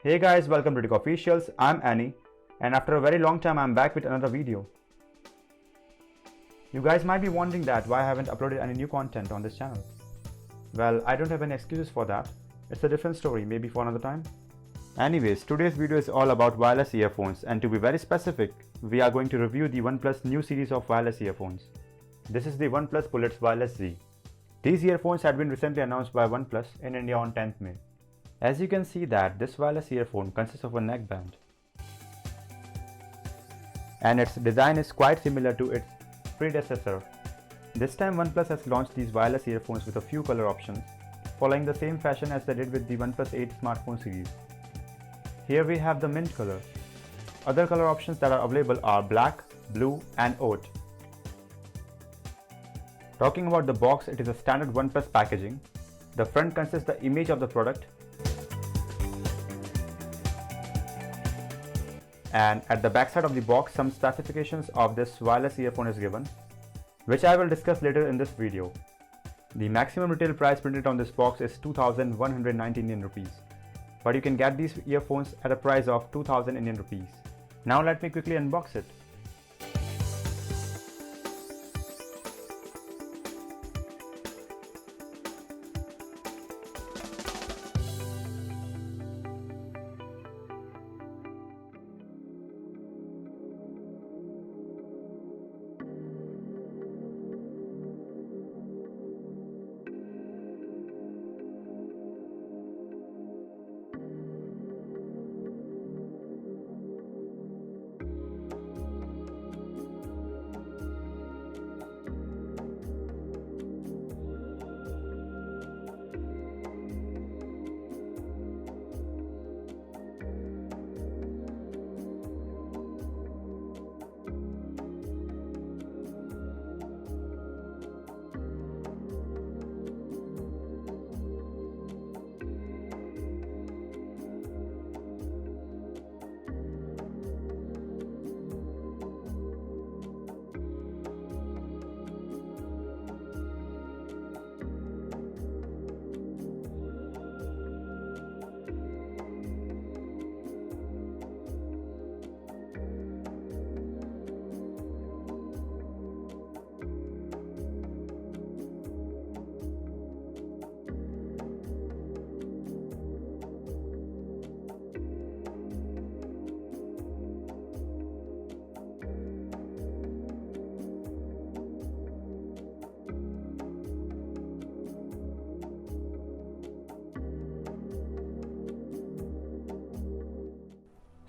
Hey guys, welcome to Tech Officials. I'm Annie, and after a very long time I'm back with another video. You guys might be wondering that why I haven't uploaded any new content on this channel. Well, I don't have any excuses for that. It's a different story, maybe for another time. Anyways, today's video is all about wireless earphones, and to be very specific, we are going to review the Oneplus new series of wireless earphones. This is the Oneplus Bullets Wireless Z. These earphones had been recently announced by Oneplus in India on 10th May. As you can see that this wireless earphone consists of a neckband, and its design is quite similar to its predecessor. This time Oneplus has launched these wireless earphones with a few color options, following the same fashion as they did with the OnePlus 8 smartphone series. Here we have the mint color. Other color options that are available are black, blue and oat. Talking about the box, it is a standard OnePlus packaging. The front consists the image of the product, and at the back side of the box some specifications of this wireless earphone is given, which I will discuss later in this video. The maximum retail price printed on this box is 2,190 Indian rupees, but you can get these earphones at a price of 2,000 Indian rupees. Now let me quickly unbox it.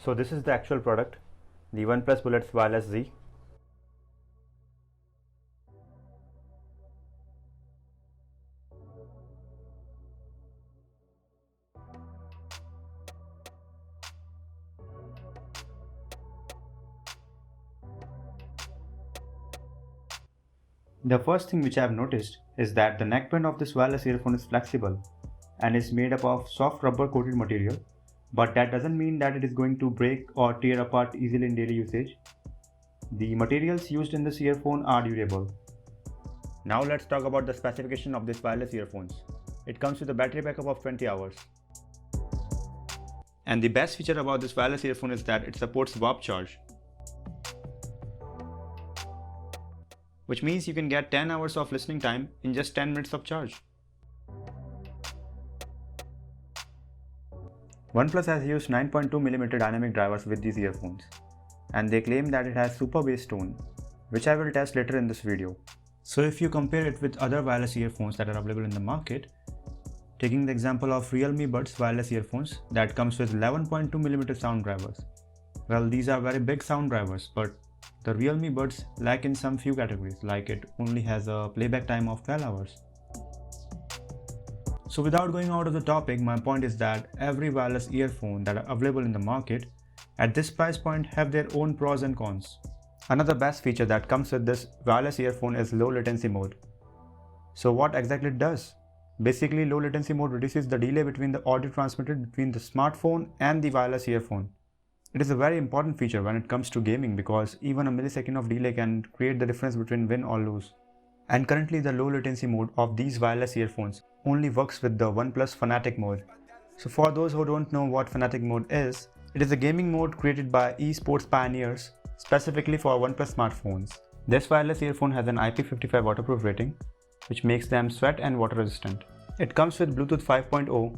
So this is the actual product, the Oneplus Bullets Wireless Z. The first thing which I have noticed is that the neckband of this wireless earphone is flexible and is made up of soft rubber coated material, but that doesn't mean that it is going to break or tear apart easily in daily usage. The materials used in this earphone are durable. Now let's talk about the specification of this wireless earphones. It comes with a battery backup of 20 hours. And the best feature about this wireless earphone is that it supports warp charge, which means you can get 10 hours of listening time in just 10 minutes of charge. OnePlus has used 9.2mm dynamic drivers with these earphones, and they claim that it has super bass tone, which I will test later in this video. So if you compare it with other wireless earphones that are available in the market, taking the example of Realme Buds wireless earphones that comes with 11.2mm sound drivers. Well, these are very big sound drivers, but the Realme Buds lack in some few categories, like it only has a playback time of 12 hours. So without going out of the topic, my point is that every wireless earphone that are available in the market at this price point have their own pros and cons. Another best feature that comes with this wireless earphone is low latency mode. So what exactly it does? Basically, low latency mode reduces the delay between the audio transmitted between the smartphone and the wireless earphone. It is a very important feature when it comes to gaming because even a millisecond of delay can create the difference between win or lose. And currently the low latency mode of these wireless earphones only works with the OnePlus Fanatic mode. So for those who don't know what Fanatic mode is, it is a gaming mode created by esports pioneers specifically for OnePlus smartphones. This wireless earphone has an IP55 waterproof rating, which makes them sweat and water resistant. It comes with Bluetooth 5.0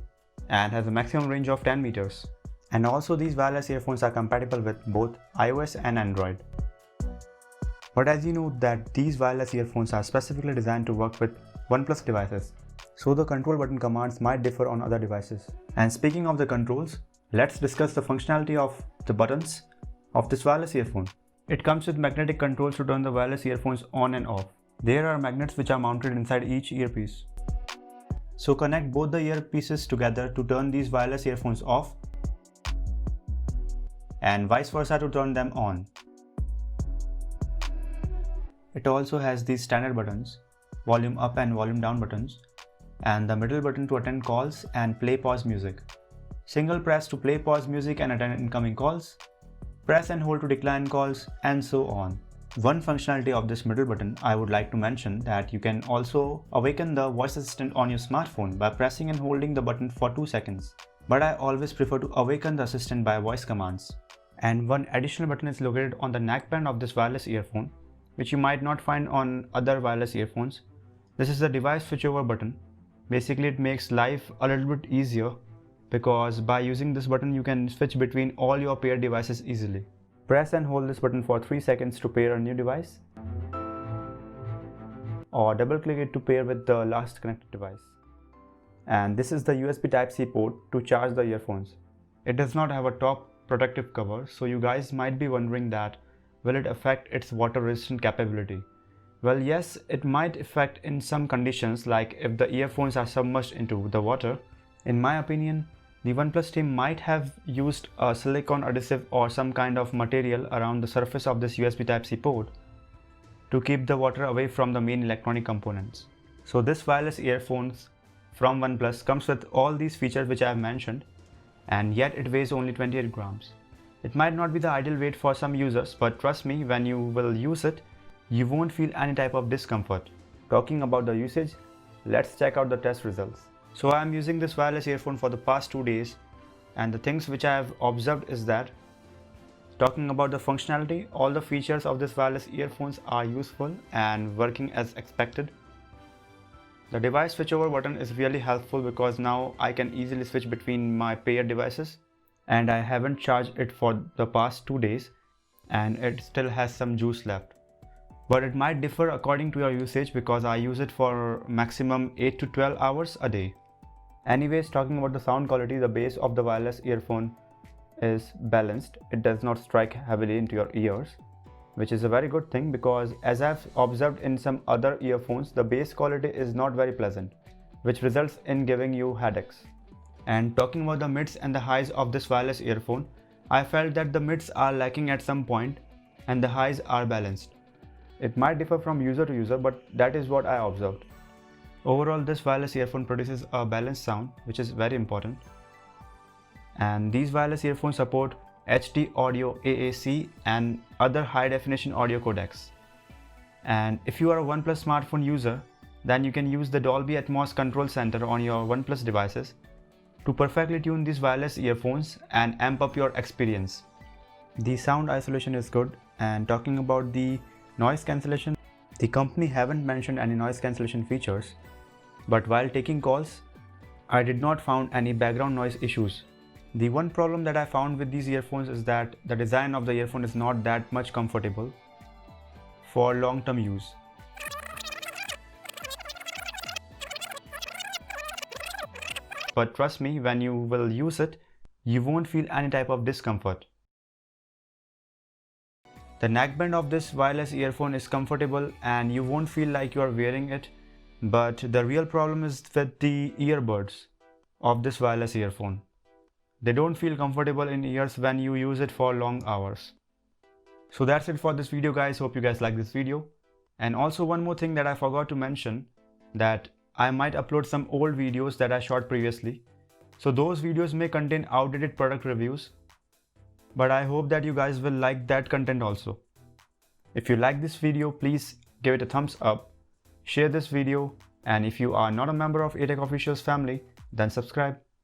and has a maximum range of 10 meters. And also these wireless earphones are compatible with both iOS and Android. But as you know that these wireless earphones are specifically designed to work with OnePlus devices, so the control button commands might differ on other devices. And speaking of the controls, let's discuss the functionality of the buttons of this wireless earphone. It comes with magnetic controls to turn the wireless earphones on and off. There are magnets which are mounted inside each earpiece. So connect both the earpieces together to turn these wireless earphones off and vice versa to turn them on. It also has these standard buttons, volume up and volume down buttons, and the middle button to attend calls and play pause music. Single press to play pause music and attend incoming calls, press and hold to decline calls, and so on. One functionality of this middle button I would like to mention that you can also awaken the voice assistant on your smartphone by pressing and holding the button for 2 seconds. But I always prefer to awaken the assistant by voice commands. And one additional button is located on the neckband of this wireless earphone, which you might not find on other wireless earphones. This is the device switchover button. Basically it makes life a little bit easier because by using this button you can switch between all your paired devices easily. Press and hold this button for 3 seconds to pair a new device, or double click it to pair with the last connected device. And this is the USB Type-C port to charge the earphones. It does not have a top protective cover, so you guys might be wondering that will it affect its water resistant capability? Well, yes, it might affect in some conditions, like if the earphones are submerged into the water. In my opinion, the OnePlus team might have used a silicone adhesive or some kind of material around the surface of this USB Type-C port to keep the water away from the main electronic components. So this wireless earphones from OnePlus comes with all these features which I have mentioned, and yet it weighs only 28 grams. It might not be the ideal weight for some users, but trust me, when you will use it, you won't feel any type of discomfort. Talking about the usage, let's check out the test results. So I am using this wireless earphone for the past 2 days, and the things which I have observed is that, talking about the functionality, all the features of this wireless earphones are useful and working as expected. The device switchover button is really helpful because now I can easily switch between my paired devices, and I haven't charged it for the past 2 days and it still has some juice left. But it might differ according to your usage because I use it for maximum 8 to 12 hours a day. Anyways, talking about the sound quality, the bass of the wireless earphone is balanced. It does not strike heavily into your ears, which is a very good thing because as I've observed in some other earphones, the bass quality is not very pleasant, which results in giving you headaches. And talking about the mids and the highs of this wireless earphone, I felt that the mids are lacking at some point and the highs are balanced. It might differ from user to user, but that is what I observed. Overall, this wireless earphone produces a balanced sound, which is very important. And these wireless earphones support HD audio, AAC and other high definition audio codecs. And if you are a OnePlus smartphone user, then you can use the Dolby Atmos control center on your OnePlus devices to perfectly tune these wireless earphones and amp up your experience. The sound isolation is good, and talking about the noise cancellation, the company haven't mentioned any noise cancellation features, but while taking calls, I did not found any background noise issues. The one problem that I found with these earphones is that the design of the earphone is not that much comfortable for long-term use. But trust me, when you will use it, you won't feel any type of discomfort. The neckband of this wireless earphone is comfortable and you won't feel like you are wearing it, but the real problem is with the earbuds of this wireless earphone. They don't feel comfortable in ears when you use it for long hours. So that's it for this video, guys. Hope you guys like this video. And also one more thing that I forgot to mention, that I might upload some old videos that I shot previously. So those videos may contain outdated product reviews, but I hope that you guys will like that content also. If you like this video, please give it a thumbs up, share this video, and if you are not a member of ATech Officials family, then subscribe.